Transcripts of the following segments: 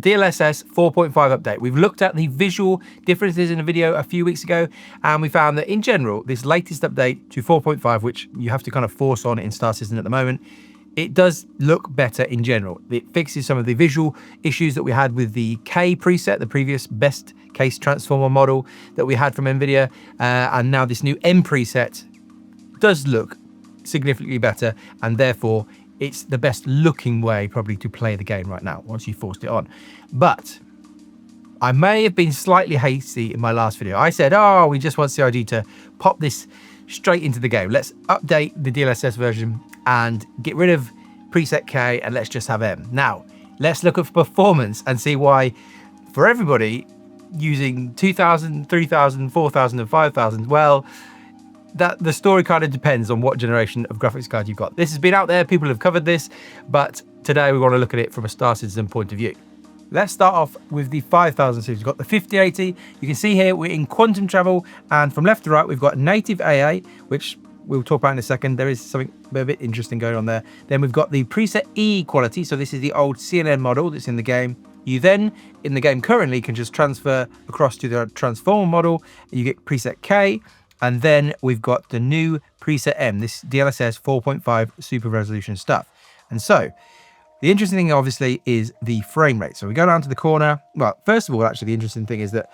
DLSS 4.5 update. We've looked at the visual differences in a video a few weeks ago, and we found that in general, this latest update to 4.5, which you have to kind of force on in Star Citizen at the moment, it does look better in general. It fixes some of the visual issues that we had with the K preset, the previous best case transformer model that we had from NVIDIA, and now this new M preset does look significantly better, and therefore it's the best looking way probably to play the game right now once you forced it on. But I may have been slightly hasty in my last video. I said, oh, we just want CIG to pop this straight into the game. Let's update the DLSS version and get rid of preset K and let's just have M. Now, let's look at performance and see why for everybody using 2000, 3000, 4000 and 5000, well, that the story kind of depends on what generation of graphics card you've got. This has been out there, people have covered this, but today we want to look at it from a Star Citizen point of view. Let's start off with the 5000 series. We've got the 5080. You can see here we're in quantum travel, and from left to right we've got native AA, which we'll talk about in a second. There is something a bit interesting going on there. Then we've got the preset E quality, so this is the old CNN model that's in the game. You then, in the game currently, can just transfer across to the transformer model, and you get preset K. And then we've got the new preset M, this DLSS 4.5 super resolution stuff. And so the interesting thing obviously is the frame rate. So we go down to the corner. Well, first of all, actually the interesting thing is that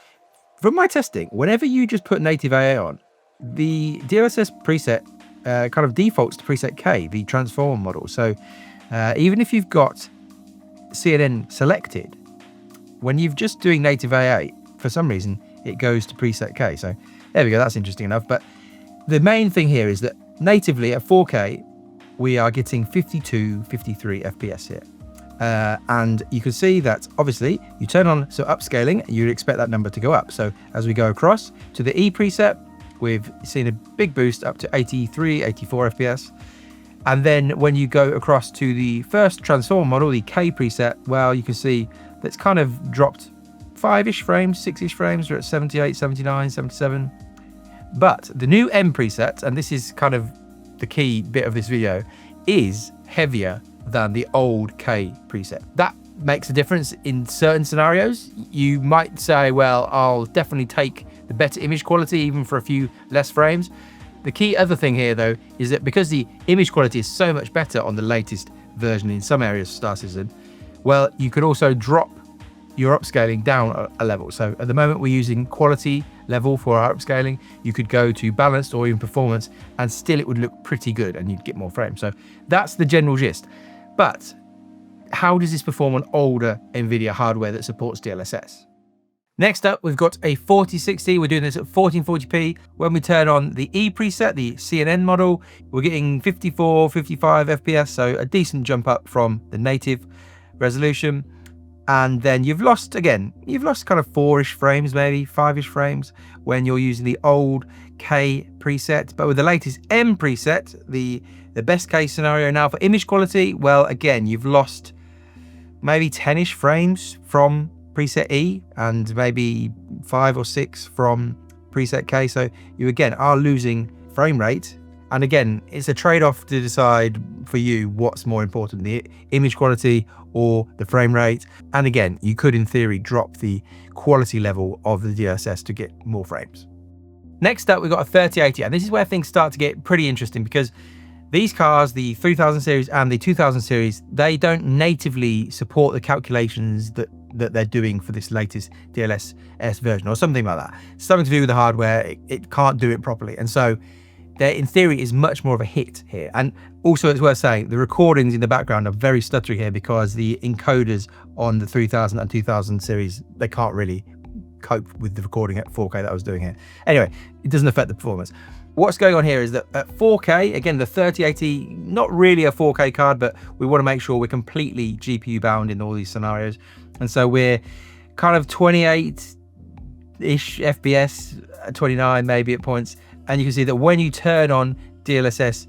from my testing, whenever you just put native AA on, the DLSS preset kind of defaults to preset K, the transformer model. So even if you've got CNN selected, when you're just doing native AA, for some reason, it goes to preset K. So there we go, that's interesting enough. But the main thing here is that natively at 4K, we are getting 52, 53 FPS here. And you can see that obviously you turn on so upscaling, you'd expect that number to go up. So as we go across to the E preset, we've seen a big boost up to 83, 84 FPS. And then when you go across to the first transform model, the K preset, well, you can see that's kind of dropped 5-ish frames, 6-ish frames. We're at 78, 79, 77. But the new M preset, and this is kind of the key bit of this video, is heavier than the old K preset. That makes a difference in certain scenarios. You might say, well, I'll definitely take the better image quality even for a few less frames. The key other thing here though is that because the image quality is so much better on the latest version in some areas of Star Citizen, well, you could also drop your upscaling down a level. So at the moment we're using quality level for our upscaling. You could go to balanced or even performance and still it would look pretty good and you'd get more frames. So that's the general gist. But how does this perform on older NVIDIA hardware that supports DLSS? Next up, we've got a 4060. We're doing this at 1440p. When we turn on the E preset, the CNN model, we're getting 54, 55 FPS, so a decent jump up from the native resolution. And then you've lost kind of 4-ish frames, maybe 5-ish frames when you're using the old K preset. But with the latest M preset, the best case scenario now for image quality, well, again, you've lost maybe 10-ish frames from preset E and maybe 5 or 6 from preset K. So you again are losing frame rate. And again, it's a trade-off to decide for you what's more important, the image quality or the frame rate. And again, you could in theory drop the quality level of the DLSS to get more frames. Next up, we've got a 3080, and this is where things start to get pretty interesting because these cars, the 3000 series and the 2000 series, they don't natively support the calculations that they're doing for this latest DLSS version or something like that. Something to do with the hardware, it can't do it properly. And so there, in theory, is much more of a hit here. And also, it's worth saying, the recordings in the background are very stuttery here because the encoders on the 3000 and 2000 series, they can't really cope with the recording at 4K that I was doing here. Anyway, it doesn't affect the performance. What's going on here is that at 4K, again, the 3080, not really a 4K card, but we want to make sure we're completely GPU bound in all these scenarios. And so we're kind of 28-ish FPS, 29 maybe at points. And you can see that when you turn on DLSS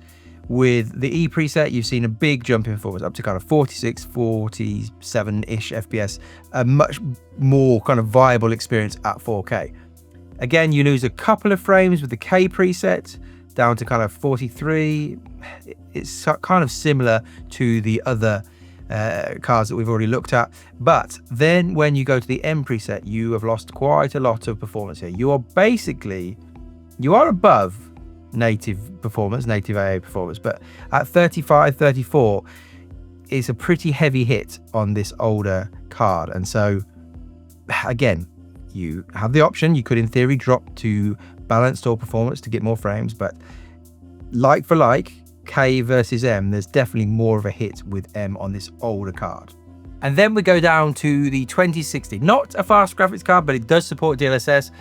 with the E preset, you've seen a big jump in performance up to kind of 46, 47-ish FPS, a much more kind of viable experience at 4K. Again, you lose a couple of frames with the K preset down to kind of 43. It's kind of similar to the other cards that we've already looked at. But then when you go to the M preset, you have lost quite a lot of performance here. You are above native performance, native AA performance, but at 35, 34 is a pretty heavy hit on this older card. And so again, you have the option, you could in theory drop to balanced or performance to get more frames, but like for like, K versus M, there's definitely more of a hit with M on this older card. And then we go down to the 2060. Not a fast graphics card, but it does support DLSS.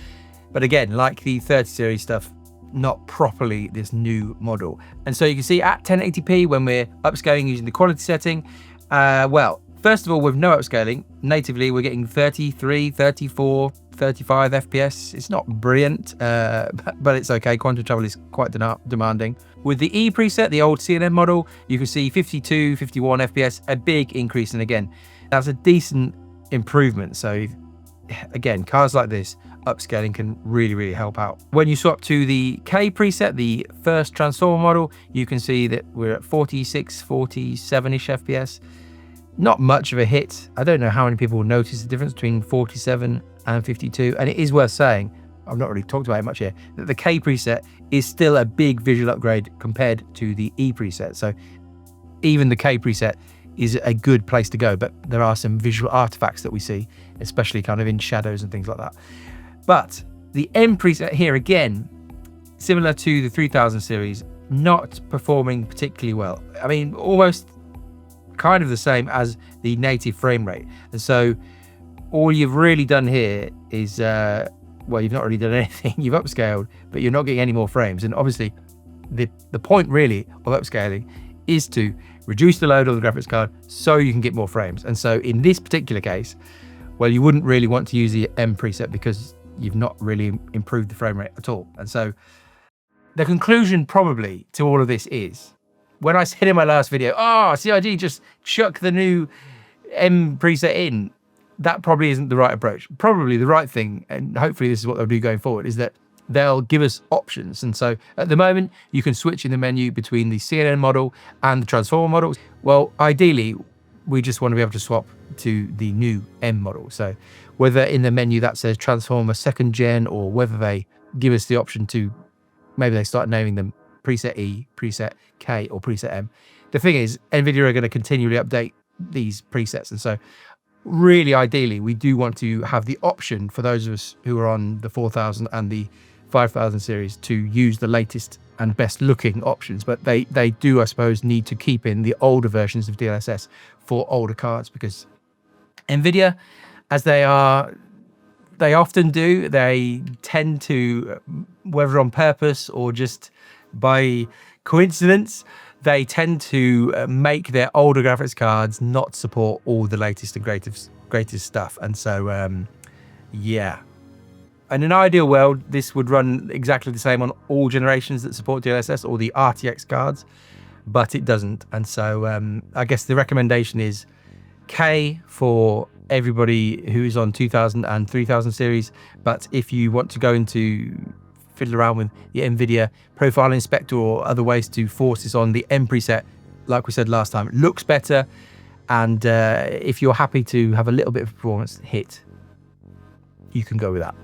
But again, like the 30 series stuff, not properly this new model. And so you can see at 1080p when we're upscaling using the quality setting, well, first of all, with no upscaling, natively we're getting 33, 34, 35 FPS. It's not brilliant, but it's okay. Quantum travel is quite demanding. With the E preset, the old CNN model, you can see 52, 51 FPS, a big increase. And again, that's a decent improvement. So again, cards like this, upscaling can really help out. When you swap to the K preset, the first transformer model, you can see that we're at 46, 47-ish FPS. Not much of a hit. I don't know how many people will notice the difference between 47 and 52. And it is worth saying, I've not really talked about it much here, that the K preset is still a big visual upgrade compared to the E preset. So even the K preset is a good place to go, but there are some visual artifacts that we see, especially kind of in shadows and things like that. But the M preset here, again, similar to the 3000 series, not performing particularly well. I mean, almost kind of the same as the native frame rate. And so all you've really done here is, well, you've not really done anything. You've upscaled, but you're not getting any more frames. And obviously the point really of upscaling is to reduce the load of the graphics card so you can get more frames. And so in this particular case, well, you wouldn't really want to use the M preset because you've not really improved the frame rate at all. And so the conclusion probably to all of this is, when I said in my last video, CIG, just chuck the new M preset in, that probably isn't the right approach. Probably the right thing, and hopefully this is what they'll do going forward, is that they'll give us options. And so at the moment, you can switch in the menu between the CNN model and the transformer model. Well, ideally, we just want to be able to swap to the new M model. So whether in the menu that says transformer 2nd gen, or whether they give us the option to, maybe they start naming them preset E, preset K, or preset M. The thing is, NVIDIA are going to continually update these presets. And so really, ideally, we do want to have the option for those of us who are on the 4000 and the 5000 series to use the latest and best looking options. But they do, I suppose, need to keep in the older versions of DLSS for older cards, because NVIDIA, as they often do, they tend to, whether on purpose or just by coincidence, they tend to make their older graphics cards not support all the latest and greatest stuff. And so, yeah. In an ideal world, this would run exactly the same on all generations that support DLSS or the RTX cards, but it doesn't. And so I guess the recommendation is K for everybody who is on 2000 and 3000 series. But if you want to go into fiddle around with the NVIDIA Profile Inspector or other ways to force this on, the M preset, like we said last time, it looks better. And if you're happy to have a little bit of performance hit, you can go with that.